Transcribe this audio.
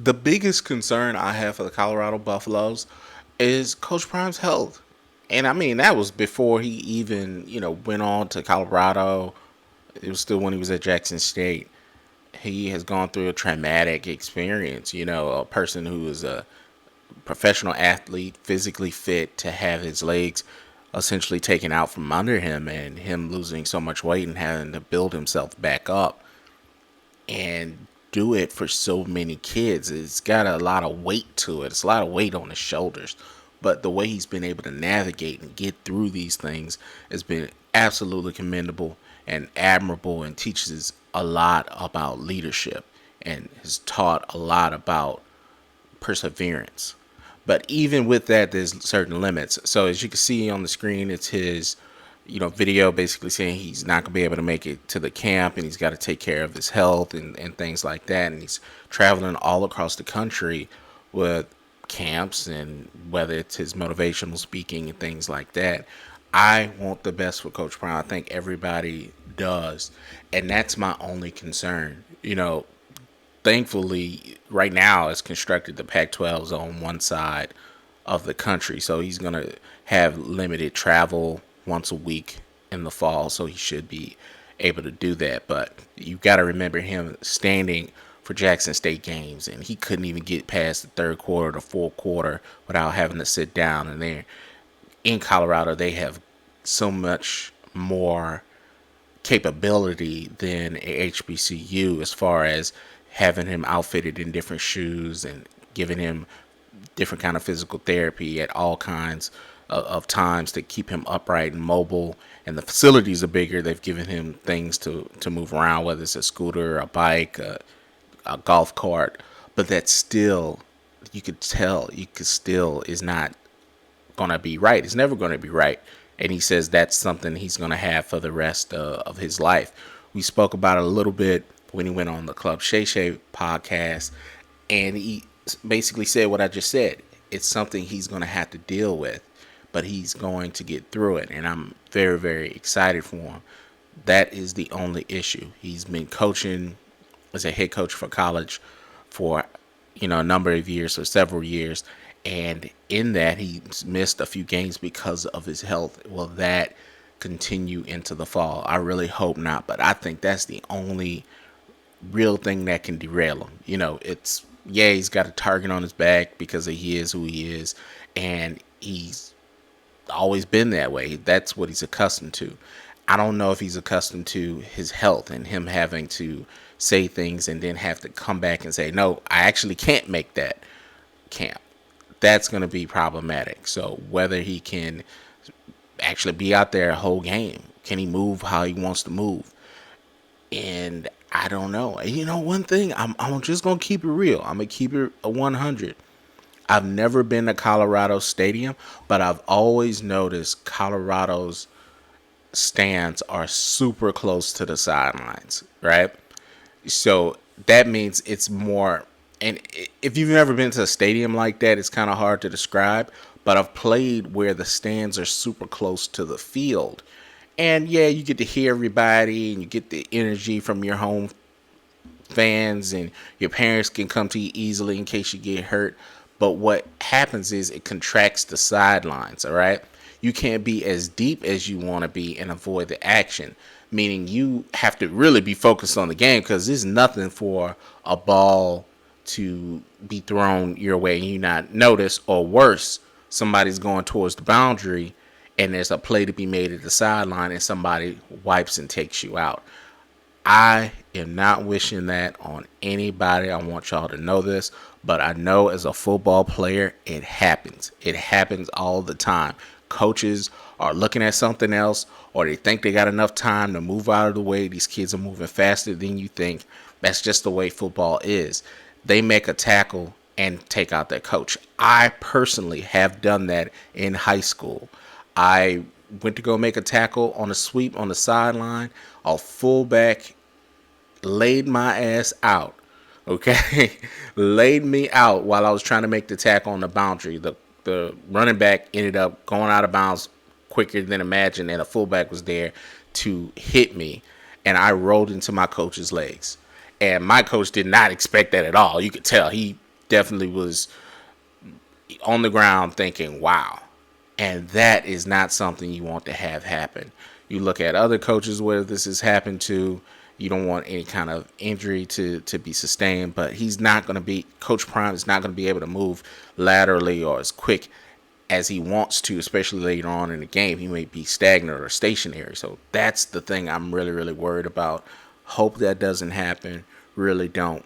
The biggest concern I have for the Colorado Buffaloes is Coach Prime's health. And I mean, that was before he even, went on to Colorado. It was still when he was at Jackson State. He has gone through a traumatic experience, a person who is a professional athlete, physically fit, to have his legs essentially taken out from under him and him losing so much weight and having to build himself back up and do it for so many kids. It's got a lot of weight to it. It's a lot of weight on his shoulders. But the way he's been able to navigate and get through these things has been absolutely commendable and admirable, and teaches a lot about leadership and has taught a lot about perseverance. But even with that, there's certain limits. So as you can see on the screen, it's his, video basically saying he's not going to be able to make it to the camp and he's got to take care of his health and things like that. And he's traveling all across the country with camps, and whether it's his motivational speaking and things like that. I want the best for Coach Brown. I think everybody does. And that's my only concern. Thankfully, right now it's constructed, the Pac-12 is on one side of the country, so he's going to have limited travel once a week in the fall, so he should be able to do that. But you got to remember him standing for Jackson State games, and he couldn't even get past the third quarter, the fourth quarter, without having to sit down. And there in Colorado, they have so much more capability than a HBCU as far as having him outfitted in different shoes and giving him different kind of physical therapy at all kinds of times to keep him upright and mobile. And the facilities are bigger. They've given him things to move around, whether it's a scooter, a bike, a golf cart. But that still, you could still is not going to be right. It's never going to be right. And he says that's something he's going to have for the rest of his life. We spoke about it a little bit when he went on the Club Shay Shay podcast, and he basically said what I just said. It's something he's going to have to deal with, but he's going to get through it, and I'm very, very excited for him. That is the only issue. He's been coaching as a head coach for college for, a number of years, so several years, and in that he's missed a few games because of his health. Will that continue into the fall? I really hope not, but I think that's the only real thing that can derail him. He's got a target on his back because he is who he is, and he's always been that way. That's what he's accustomed to. I don't know if he's accustomed to his health and him having to say things and then have to come back and say, no, I actually can't make that camp. That's going to be problematic. So whether he can actually be out there a whole game, can he move how he wants to move? And I don't know. One thing, I'm just going to keep it real. I'm going to keep it a 100. I've never been to Colorado Stadium, but I've always noticed Colorado's stands are super close to the sidelines, right? So that means it's more, and if you've never been to a stadium like that, it's kind of hard to describe, but I've played where the stands are super close to the field. And yeah, you get to hear everybody and you get the energy from your home fans, and your parents can come to you easily in case you get hurt. But what happens is it contracts the sidelines, all right? You can't be as deep as you want to be and avoid the action, meaning you have to really be focused on the game, because there's nothing for a ball to be thrown your way and you not notice, or worse, somebody's going towards the boundary and there's a play to be made at the sideline and somebody wipes and takes you out. I am not wishing that on anybody. I want y'all to know this, but I know as a football player, it happens. It happens all the time. Coaches are looking at something else, or they think they got enough time to move out of the way. These kids are moving faster than you think. That's just the way football is. They make a tackle and take out their coach. I personally have done that in high school. I went to go make a tackle on a sweep on the sideline. A fullback laid my ass out, okay? Laid me out while I was trying to make the tackle on the boundary. The running back ended up going out of bounds quicker than imagined, and a fullback was there to hit me, and I rolled into my coach's legs. And my coach did not expect that at all. You could tell he definitely was on the ground thinking, wow. And that is not something you want to have happen. You look at other coaches where this has happened to, you don't want any kind of injury to be sustained, but he's not going to be, Coach Prime is not going to be able to move laterally or as quick as he wants to, especially later on in the game. He may be stagnant or stationary. So that's the thing I'm really, really worried about. Hope that doesn't happen. Really don't.